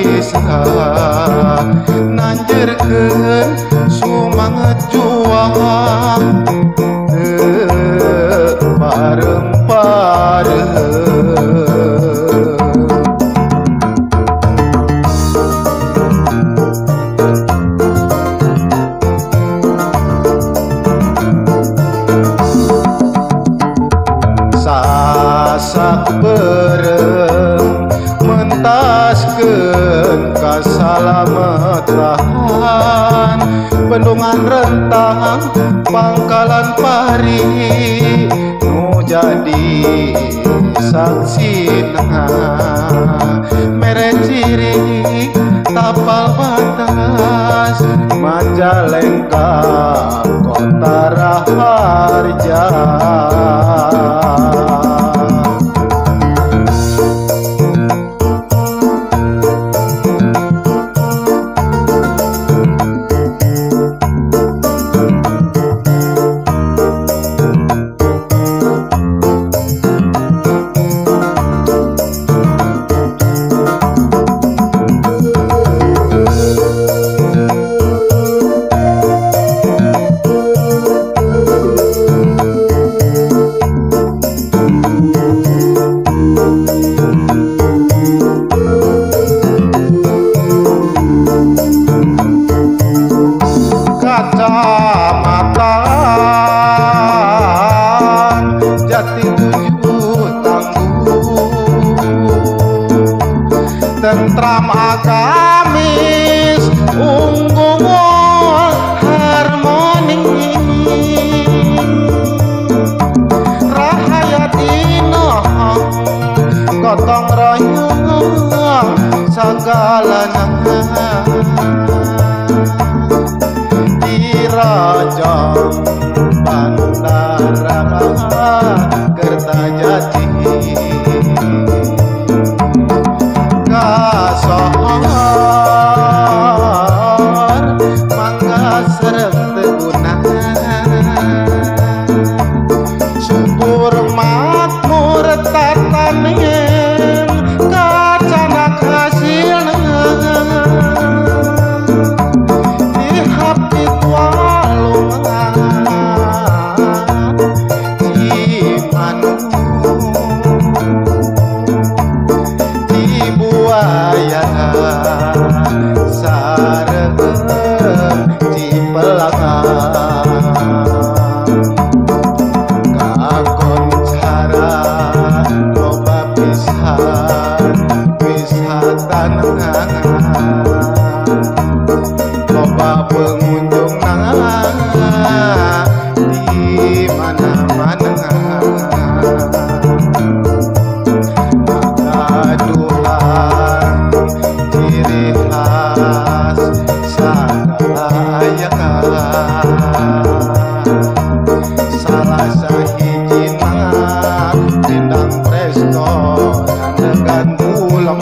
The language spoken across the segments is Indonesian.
bisa nanjerkeun sumanget juang teu pareng-pareng. Sasak berem mentaskeun kasalamatan bendungan rentang pangkalan pari nu jadi saksina mere ciri tapal batas Majalengka kota Raharja. Kecamatan Jatitujuh Tangguh tentram agamis unggul harmoni rahayatino gotong royong sagalana Rajang Bandara Kertajati Kasor mangga serem teguna subur makmur tatanem kacanak hasilna sareng Cipelangan kakoncara loba pisan wisata loba pengunjung di mana-mana salah sahijina bintang presto dengan ulang.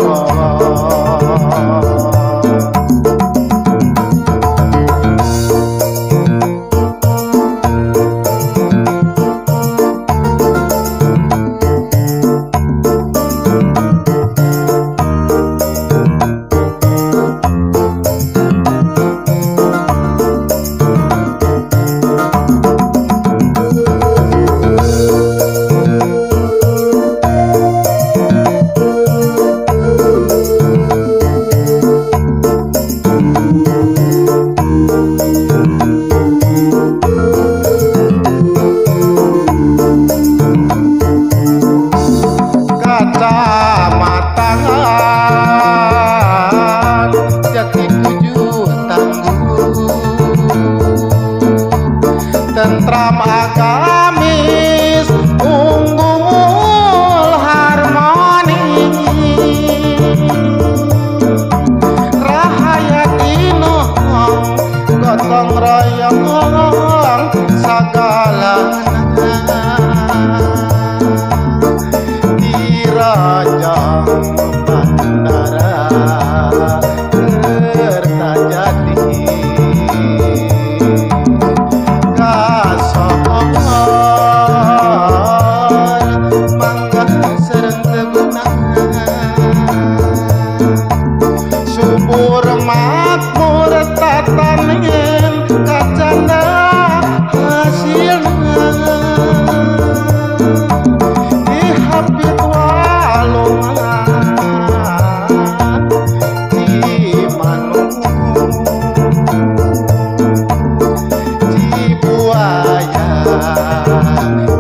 Tentram agamis unggul harmoni rahayatino gotong royong sagalana di Rajang Bandara Kertajati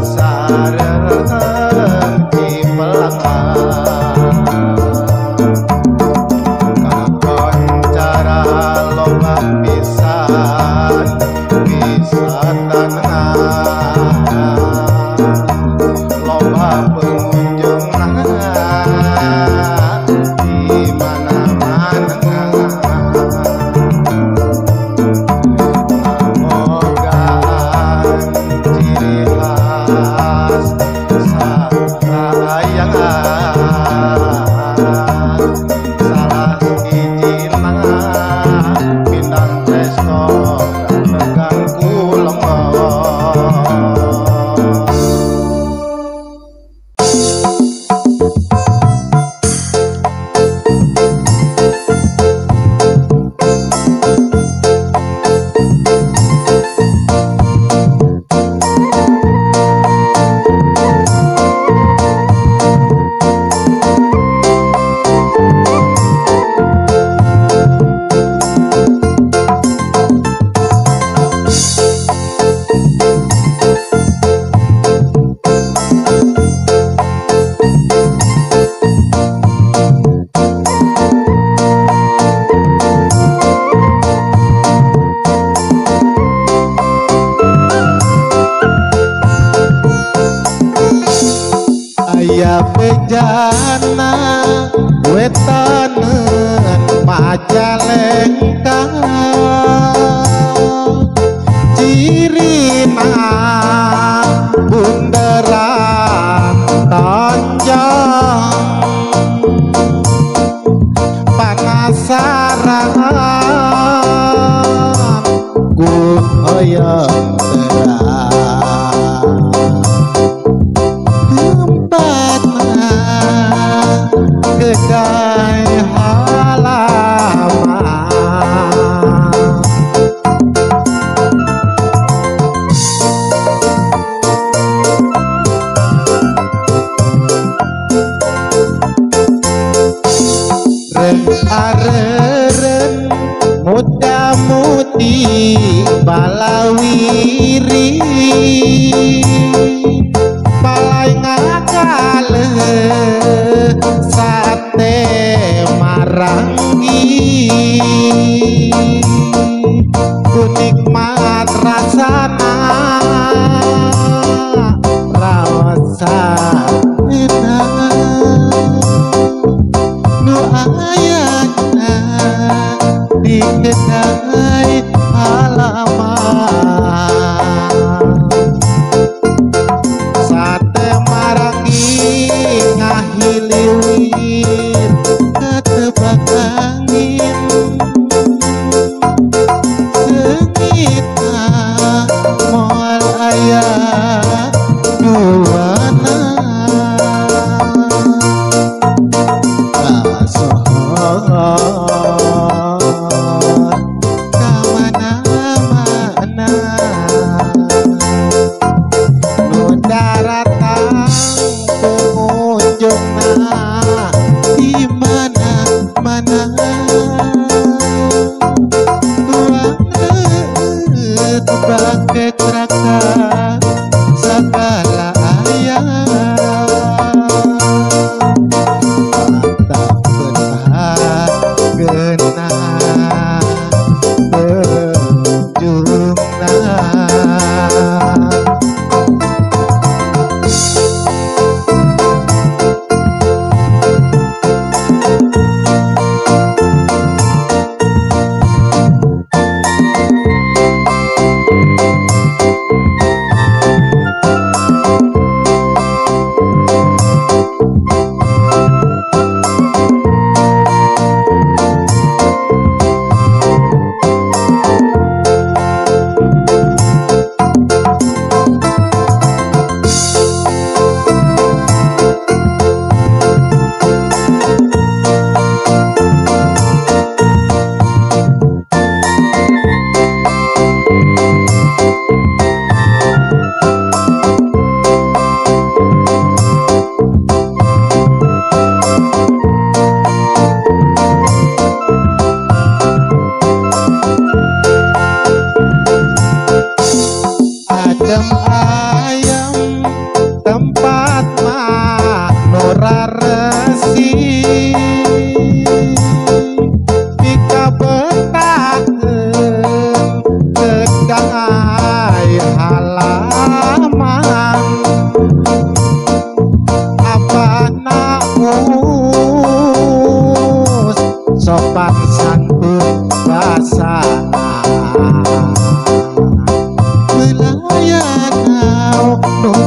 sareng cipelakan kakoncara loba pisan wisatana loba pengunjung di mana-mana ngamogaan ciri khas sasayangan salah hijina bintang tresno tegang kulemong. Aya bejana wetaneun Majalengka cirina bundaran tonjong panasaran ku hoyong terang kedai halaman ren areren muda-mudi balawiri balai ngakale sate marangi kunikmat rasana rasa nu ayana di kedai halaman sate marangi ngahiliwir ketebak angin seungitna moal aya duana kasohor kamana-mana nu daratan pengunjungna di mana-mana tuang baget raka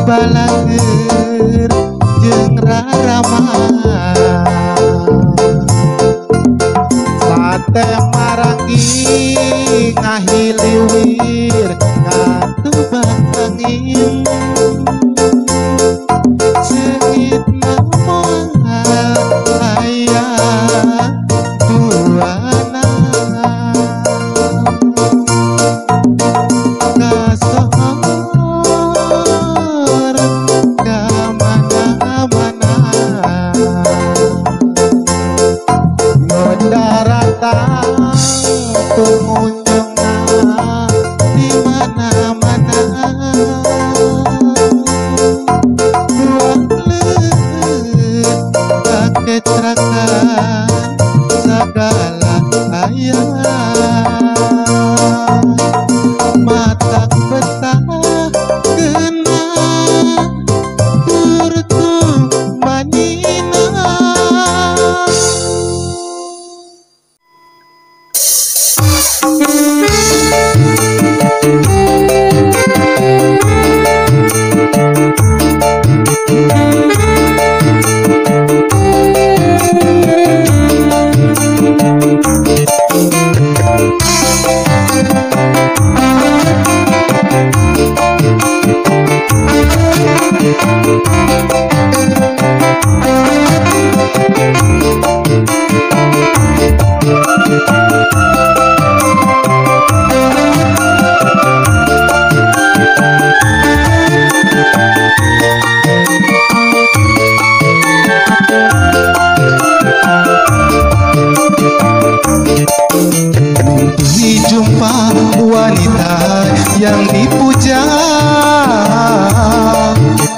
balager jeung rarama sate marangi ngahiliwir katubang angin sengit nama ayah duana kasor kamana-mana ngedaratan pengunjungna di mana-mana ketrakan segala ayah mata betah kena turtu manina mimpi jumpa wanita yang dipuja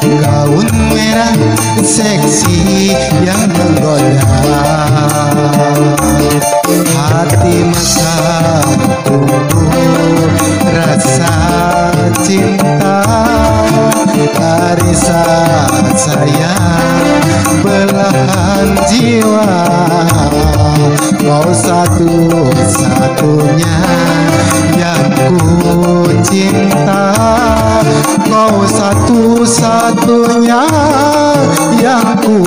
gaun merah seksi yang menggoda hati masa tumbuh rasa cinta karisa sayang belahan jiwa kau satu-satunya yang ku cinta kau satu-satunya yang ku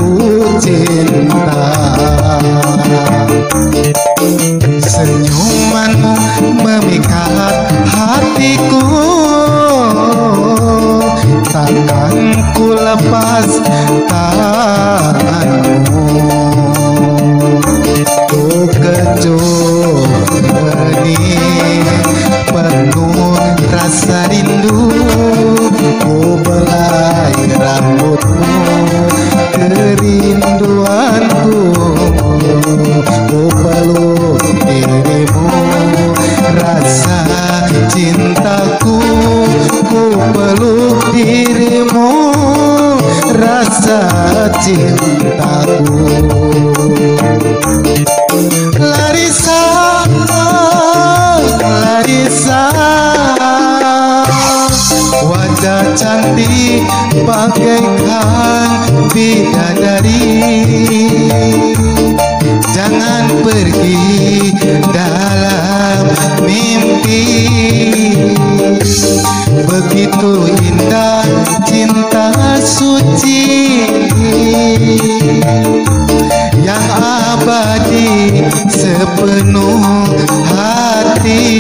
cinta senyumanmu memikat hatiku takkan ku lepas tanganmu ku kecup benih penuh rasa rindu ku belai rambutmu kerinduanku ku peluk dirimu rasa cintaku ku peluk dirimu rasa cintaku Larissa, Larissa, wajah cantik bagaikan bidadari. Jangan pergi dalam mimpi. Begitu indah cinta suci yang abadi sepenuh hati.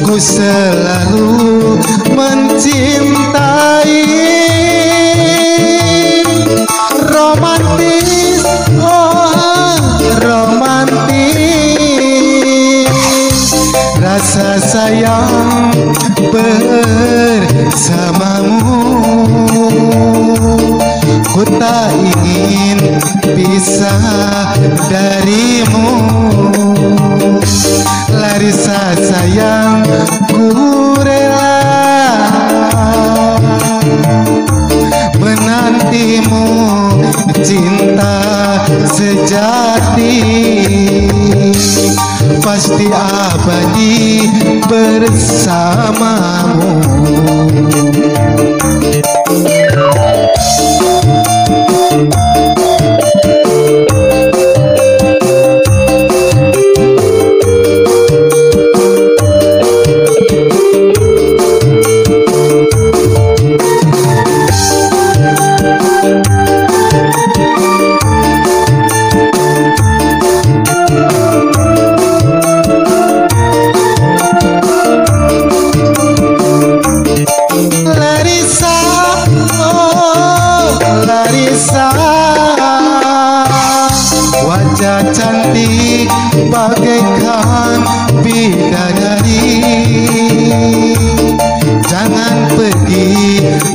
Ku selalu mencintai. Romantis, oh romantis, rasa sayang bersamamu. Ku tak ingin pisah darimu. Larissa sayang, ku rela menantimu, cinta sejati pasti abadi bersamamu.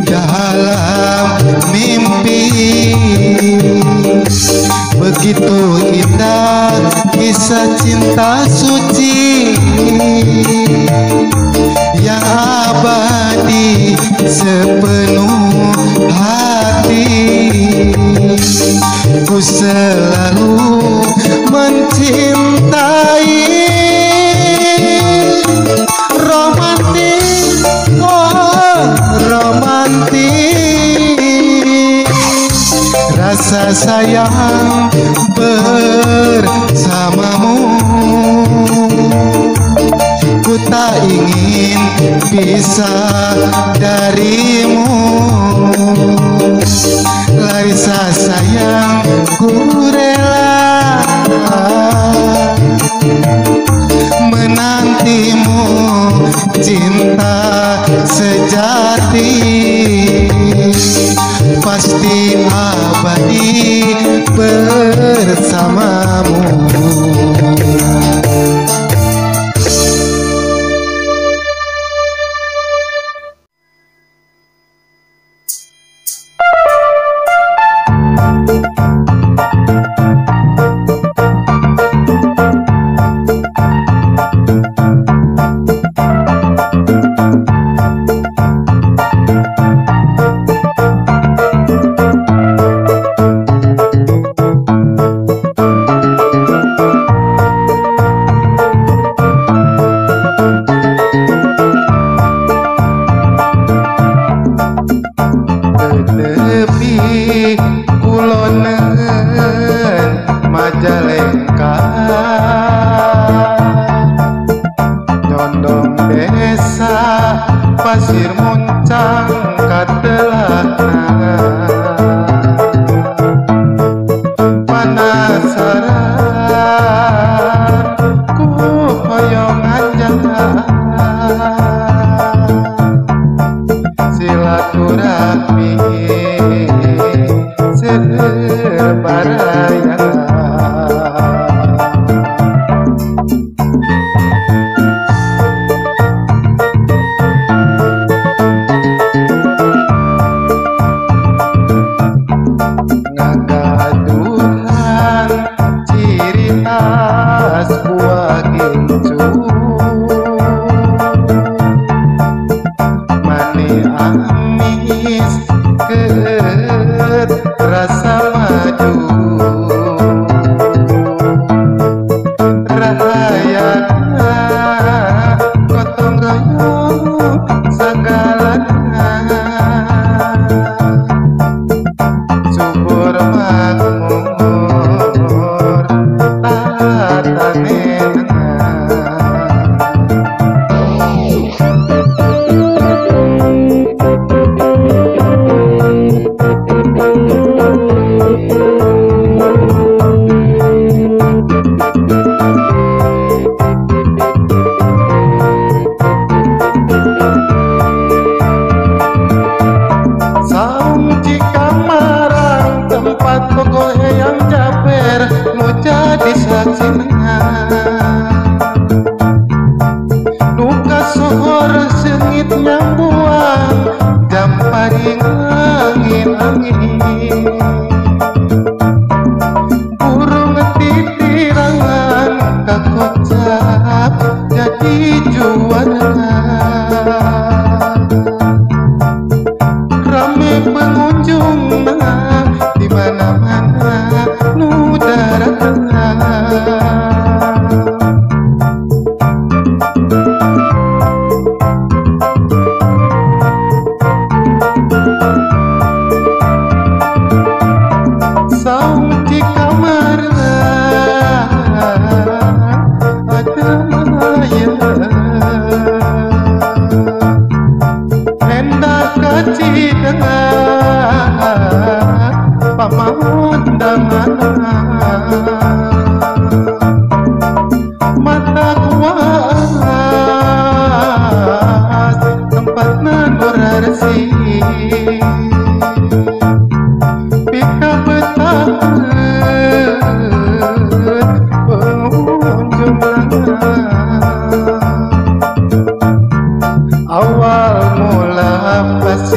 dalam mimpi. Begitu indah kisah cinta suci yang abadi sepenuh hati. Ku selalu mencintai. Romantis, oh romantis, rasa sayang bersamamu. Ku tak ingin pisah darimu. Larissa sayang, ku rela menantimu, cinta sejati pasti abadi bersamamu.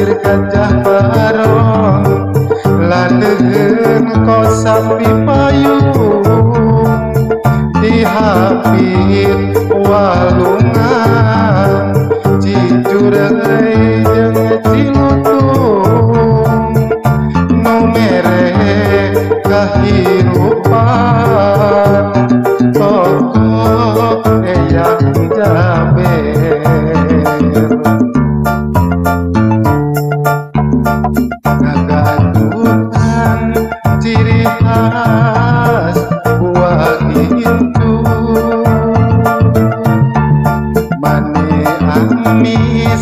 pasir gajah barong ladegen kosapi payung dihapit walungan cijurai jeung cilutung nu mere kahirupan tokoh eyang jaber ngagadukan ciri khas buah gincu mani amis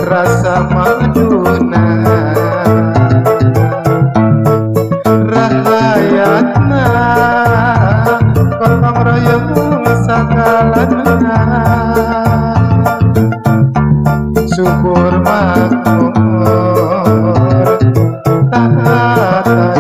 rasa maduna rahayatna gotong royong sagalana syukur makmur tatanena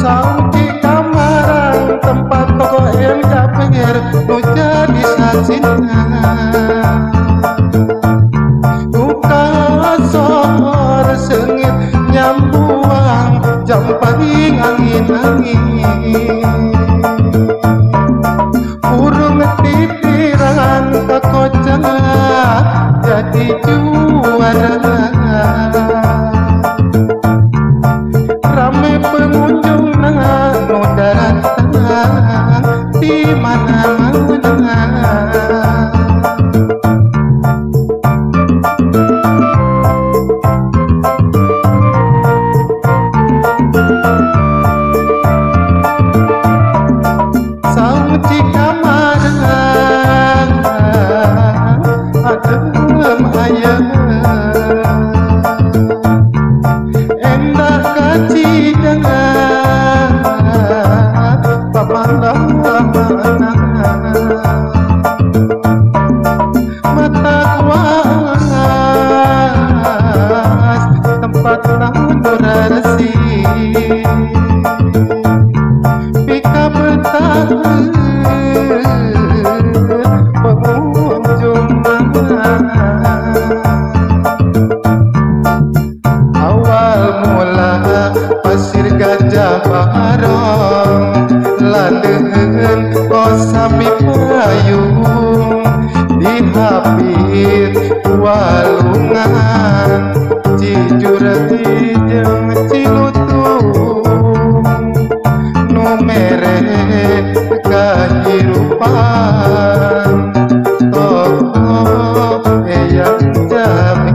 sauci kamaran tempat toko yang japengir nu jadi saksinya buka sohor sengit nyambuang jam paling angin-angin burung titiran kekocang jadi juara rame pengunjung nu datang di mana-mana sauci kamaran adem ayem endah kacidangan pamandang mata kuas tempat nandurasi pika bertahan pengunjung awal mula pasir gajah barong ladegen kosapi payung dihapit walungan cijurai jeung cilutung nu mere kahirupan tokoh eyang jaber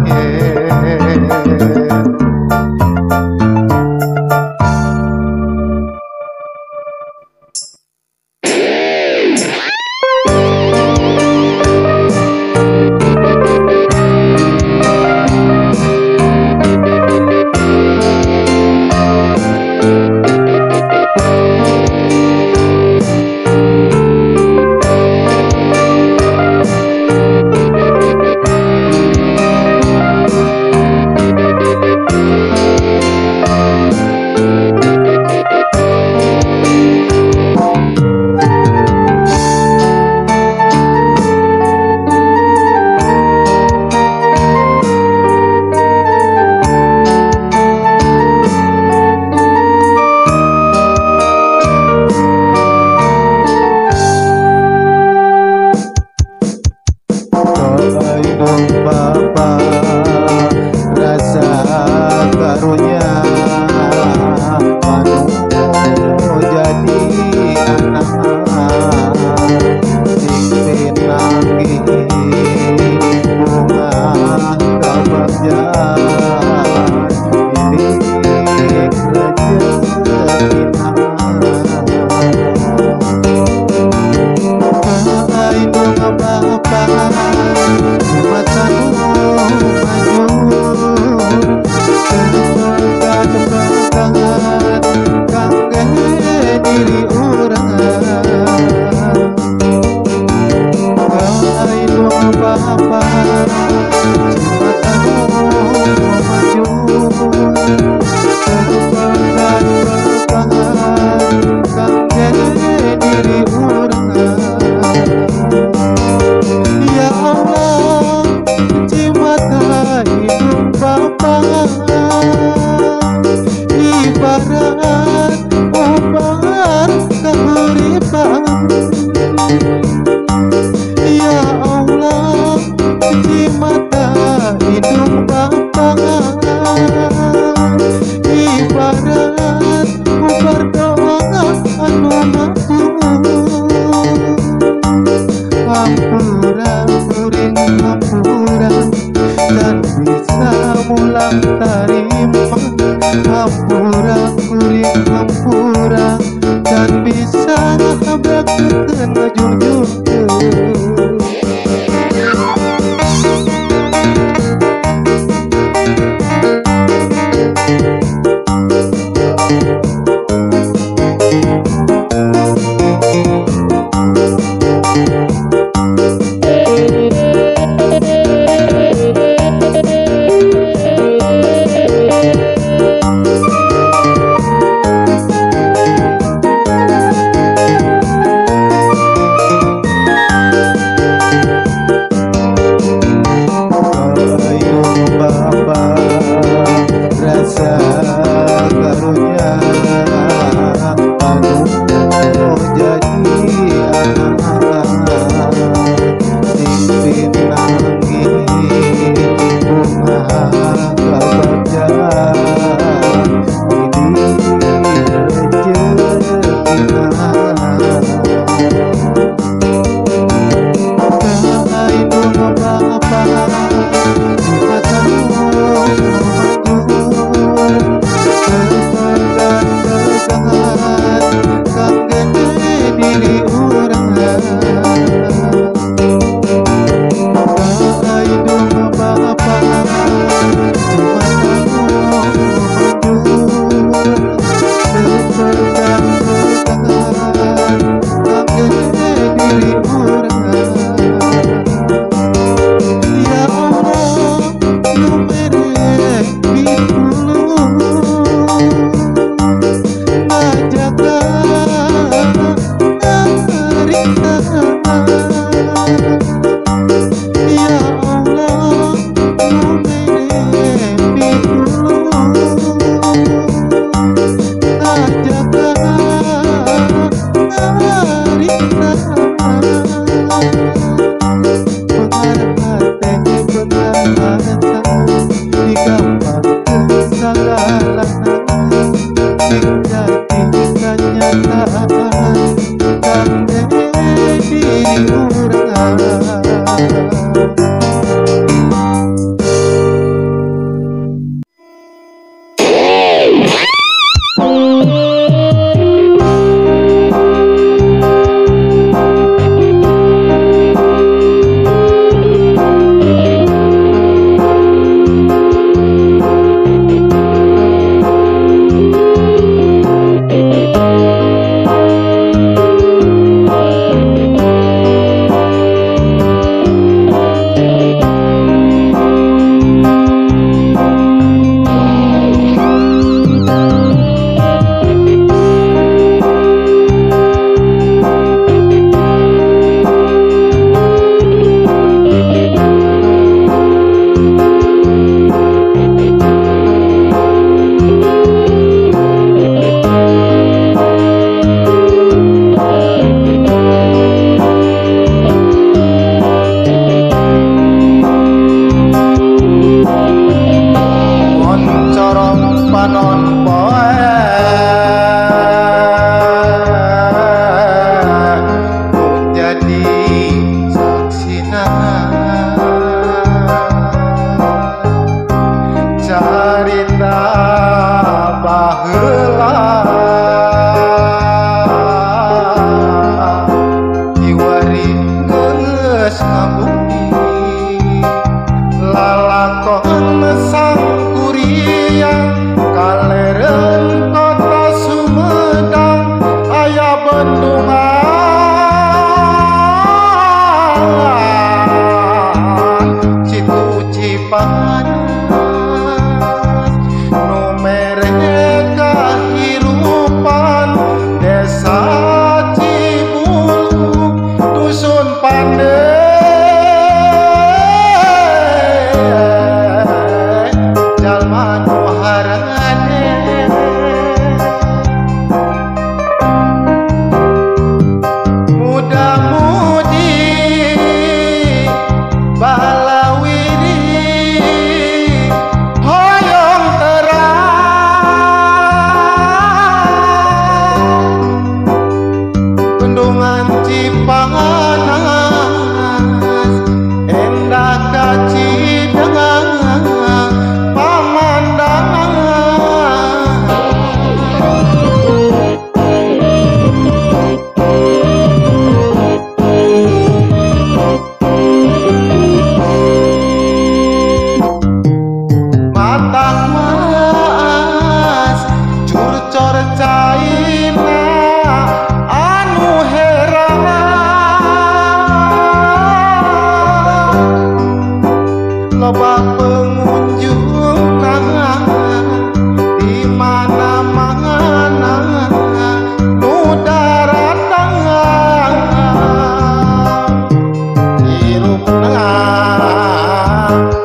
Pan bisa ngahabrakkeun ngajungjungkeun. anu heran loba pengunjung di mana-mana nu daratang hirupna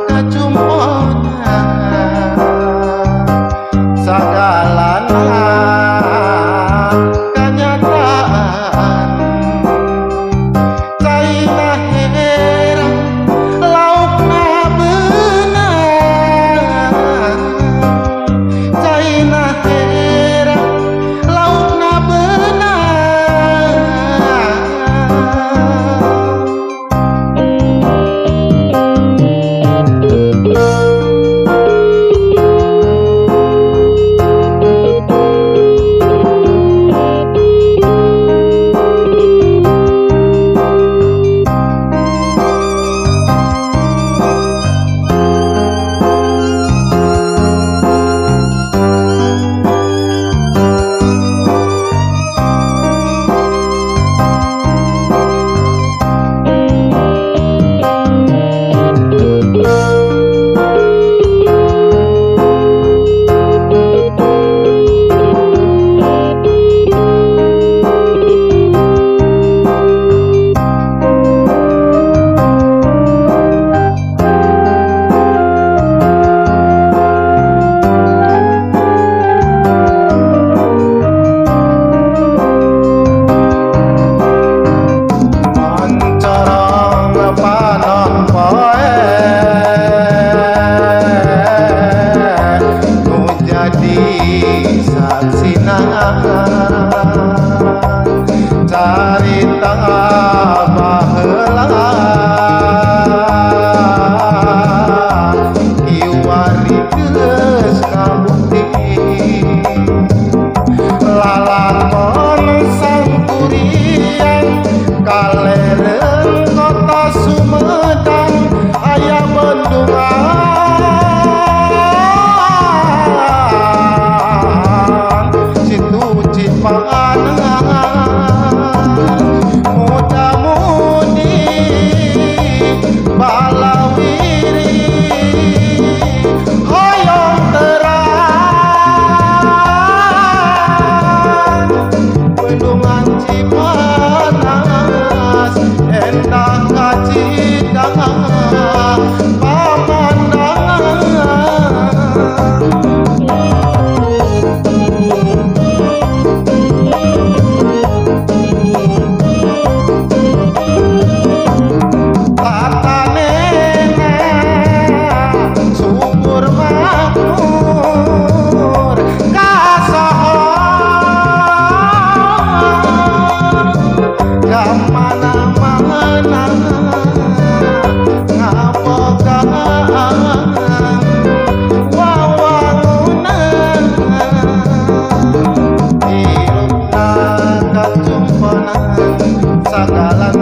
kajumpona sagalana kenyataan caina heran laukna beunang caina heran laukna beunang saksina carita baheula kiwari geus kabukti lalakon sangkuriang kalereng kota Sumedang aya bendungan muda-mudi balawiri hoyong terang bendungan Cipanas endah kacidang mana-mana ngabogaan wawangunan hirupna kajumponan sagalan